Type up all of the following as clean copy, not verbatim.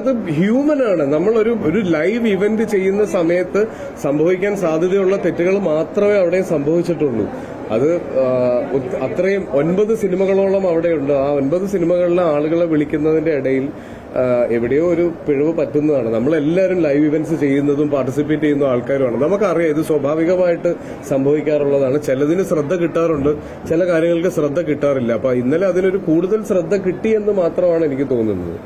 അത് ഹ്യൂമനാണ്. നമ്മളൊരു live event ചെയ്യുന്ന സമയത്ത് സംഭവിക്കാൻ സാധ്യതയുള്ള തെറ്റുകൾ മാത്രമേ അവിടെ സംഭവിച്ചിട്ടുള്ളൂ. അത് അത്രയും 9 സിനിമകളോളം അവിടെയുണ്ട്. ആ 9 സിനിമകളിലെ ആളുകളെ വിളിക്കുന്നതിന്റെ ഇടയിൽ എവിടെയോ ഒരു പിഴവ് പറ്റുന്നതാണ്. നമ്മളെല്ലാവരും ലൈവ് ഇവന്റ്സ് ചെയ്യുന്നതും പാർട്ടിസിപ്പേറ്റ് ചെയ്യുന്ന ആൾക്കാരുമാണ്. നമുക്കറിയാം ഇത് സ്വാഭാവികമായിട്ട് സംഭവിക്കാറുള്ളതാണ്. ചിലതിന് ശ്രദ്ധ കിട്ടാറുണ്ട്, ചില കാര്യങ്ങൾക്ക് ശ്രദ്ധ കിട്ടാറില്ല. അപ്പൊ ഇന്നലെ അതിനൊരു കൂടുതൽ ശ്രദ്ധ കിട്ടിയെന്ന് മാത്രമാണ് എനിക്ക് തോന്നുന്നത്.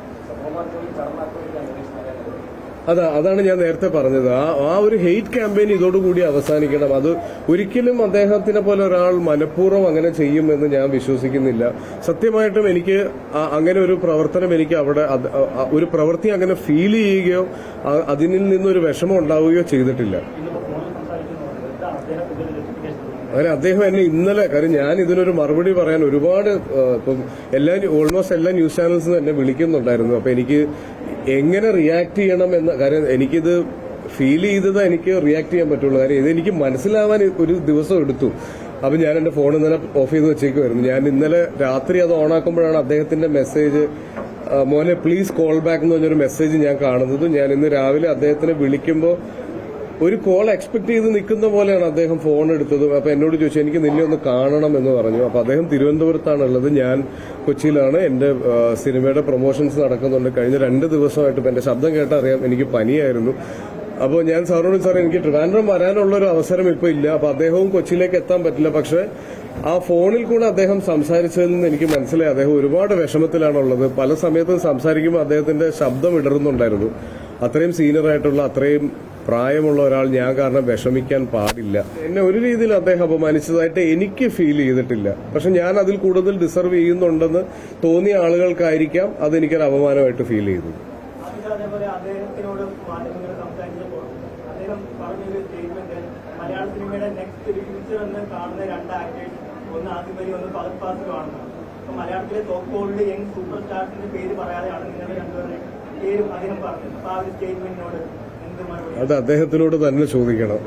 അതാണ് ഞാൻ നേരത്തെ പറഞ്ഞത്. ആ ഒരു ഹെയ്റ്റ് ക്യാമ്പയിൻ ഇതോടുകൂടി അവസാനിക്കണം. അത് ഒരിക്കലും അദ്ദേഹത്തിനെ പോലെ ഒരാൾ മനഃപൂർവ്വം അങ്ങനെ ചെയ്യുമെന്ന് ഞാൻ വിശ്വസിക്കുന്നില്ല. സത്യമായിട്ടും എനിക്ക് അങ്ങനെ ഒരു പ്രവർത്തനം എനിക്ക് അവിടെ ഒരു പ്രവൃത്തി അങ്ങനെ ഫീൽ ചെയ്യുകയോ അതിൽ നിന്നൊരു വിഷമം ഉണ്ടാവുകയോ ചെയ്തിട്ടില്ല. അങ്ങനെ അദ്ദേഹം എന്നെ ഇന്നലെ, കാര്യം ഞാൻ ഇതിനൊരു മറുപടി പറയാൻ ഒരുപാട് ഇപ്പം ഓൾമോസ്റ്റ് എല്ലാ ന്യൂസ് ചാനൽസും എന്നെ വിളിക്കുന്നുണ്ടായിരുന്നു. അപ്പൊ എനിക്ക് എങ്ങനെ റിയാക്ട് ചെയ്യണം എന്ന കാര്യം എനിക്കിത് ഫീൽ ചെയ്തത് എനിക്ക് റിയാക്ട് ചെയ്യാൻ പറ്റുള്ളൂ. കാര്യം ഇതെനിക്ക് മനസ്സിലാവാൻ ഒരു ദിവസം എടുത്തു. അപ്പൊ ഞാൻ എന്റെ ഫോൺ ഇന്നലെ ഓഫ് ചെയ്ത് വെച്ചേക്കുമായിരുന്നു. ഞാൻ ഇന്നലെ രാത്രി അത് ഓണാക്കുമ്പോഴാണ് അദ്ദേഹത്തിന്റെ മെസ്സേജ്, മോനെ പ്ലീസ് കോൾ ബാക്ക് എന്ന് പറഞ്ഞൊരു മെസ്സേജ് ഞാൻ കാണുന്നത്. ഞാൻ ഇന്ന് രാവിലെ അദ്ദേഹത്തിനെ വിളിക്കുമ്പോൾ ഒരു കോൾ എക്സ്പെക്ട് ചെയ്ത് നിൽക്കുന്ന പോലെയാണ് അദ്ദേഹം ഫോൺ എടുത്തത്. അപ്പൊ എന്നോട് ചോദിച്ചു എനിക്ക് നിന്നെ ഒന്ന് കാണണം എന്ന് പറഞ്ഞു. അപ്പൊ അദ്ദേഹം തിരുവനന്തപുരത്താണുള്ളത്, ഞാൻ കൊച്ചിയിലാണ്. എന്റെ സിനിമയുടെ പ്രൊമോഷൻസ് നടക്കുന്നുണ്ട്. കഴിഞ്ഞ 2 ദിവസമായിട്ട് എന്റെ ശബ്ദം കേട്ടറിയാം എനിക്ക് പനിയായിരുന്നു. അപ്പോൾ ഞാൻ സാറോട് സാർ എനിക്ക് ട്രിവാൻഡ്രം വരാനുള്ള ഒരു അവസരം ഇപ്പൊ ഇല്ല. അപ്പൊ അദ്ദേഹവും കൊച്ചിയിലേക്ക് എത്താൻ പറ്റില്ല. പക്ഷെ ആ ഫോണിൽ കൂടെ അദ്ദേഹം സംസാരിച്ചതിൽ നിന്ന് എനിക്ക് മനസ്സിലായി അദ്ദേഹം ഒരുപാട് വിഷമത്തിലാണുള്ളത്. പല സമയത്തും സംസാരിക്കുമ്പോൾ അദ്ദേഹത്തിന്റെ ശബ്ദം ഇടറുന്നുണ്ടായിരുന്നു. അത്രയും സീനിയറായിട്ടുള്ള അത്രയും പ്രായമുള്ള ഒരാൾ ഞാൻ കാരണം വിഷമിക്കാൻ പാടില്ല. എന്നെ ഒരു രീതിയിൽ അദ്ദേഹം അപമാനിച്ചതായിട്ട് എനിക്ക് ഫീൽ ചെയ്തിട്ടില്ല. പക്ഷെ ഞാൻ അതിൽ കൂടുതൽ ഡിസർവ് ചെയ്യുന്നുണ്ടെന്ന് തോന്നിയ ആളുകൾക്കായിരിക്കാം അതെനിക്കൊരു അപമാനമായിട്ട് ഫീൽ ചെയ്തത്. മലയാള സിനിമയുടെ നെക്സ്റ്റ് ഫ്യൂച്ചർ എന്ന് കാണുന്ന 2 ആക്ടേഴ്സ്, ഒന്ന് ആസിഫ്, ഒന്ന് ഫഹദ് ഫാസിൽ കാണുന്നത്. അപ്പൊ മലയാളത്തിലെ ടോപ്പ് ഗോൾഡ് യങ് സൂപ്പർ സ്റ്റാർസിന്റെ പേര് പറയാതെയാണ് നിങ്ങളുടെ 2 പേരും അദ്ദേഹം പറഞ്ഞത്. അപ്പൊ ആ ഒരു സ്റ്റേറ്റ്മെന്റിനോട് അത് അദ്ദേഹത്തിനോട് തന്നെ ചോദിക്കണം.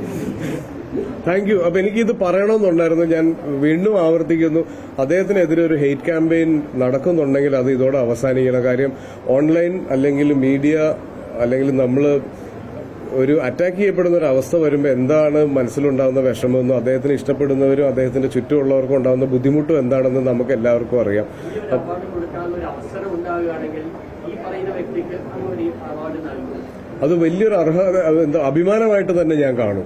Thank you. അപ്പൊ എനിക്കിത് പറയണമെന്നുണ്ടായിരുന്നു. ഞാൻ വീണ്ടും ആവർത്തിക്കുന്നു, അദ്ദേഹത്തിനെതിരെ ഒരു ഹെയ്റ്റ് ക്യാമ്പയിൻ നടക്കുന്നുണ്ടെങ്കിൽ അത് ഇതോടെ അവസാനിക്കണം. കാര്യം ഓൺലൈൻ അല്ലെങ്കിൽ മീഡിയ അല്ലെങ്കിൽ നമ്മൾ ഒരു അറ്റാക്ക് ചെയ്യപ്പെടുന്ന ഒരു അവസ്ഥ വരുമ്പോൾ എന്താണ് മനസ്സിലുണ്ടാകുന്ന വിഷമമെന്നും അദ്ദേഹത്തിന് ഇഷ്ടപ്പെടുന്നവരും അദ്ദേഹത്തിന്റെ ചുറ്റുമുള്ളവർക്കും ഉണ്ടാകുന്ന ബുദ്ധിമുട്ടും എന്താണെന്ന് നമുക്ക് എല്ലാവർക്കും അറിയാം. അത് വലിയൊരു അർഹത, അഭിമാനമായിട്ട് തന്നെ ഞാൻ കാണും.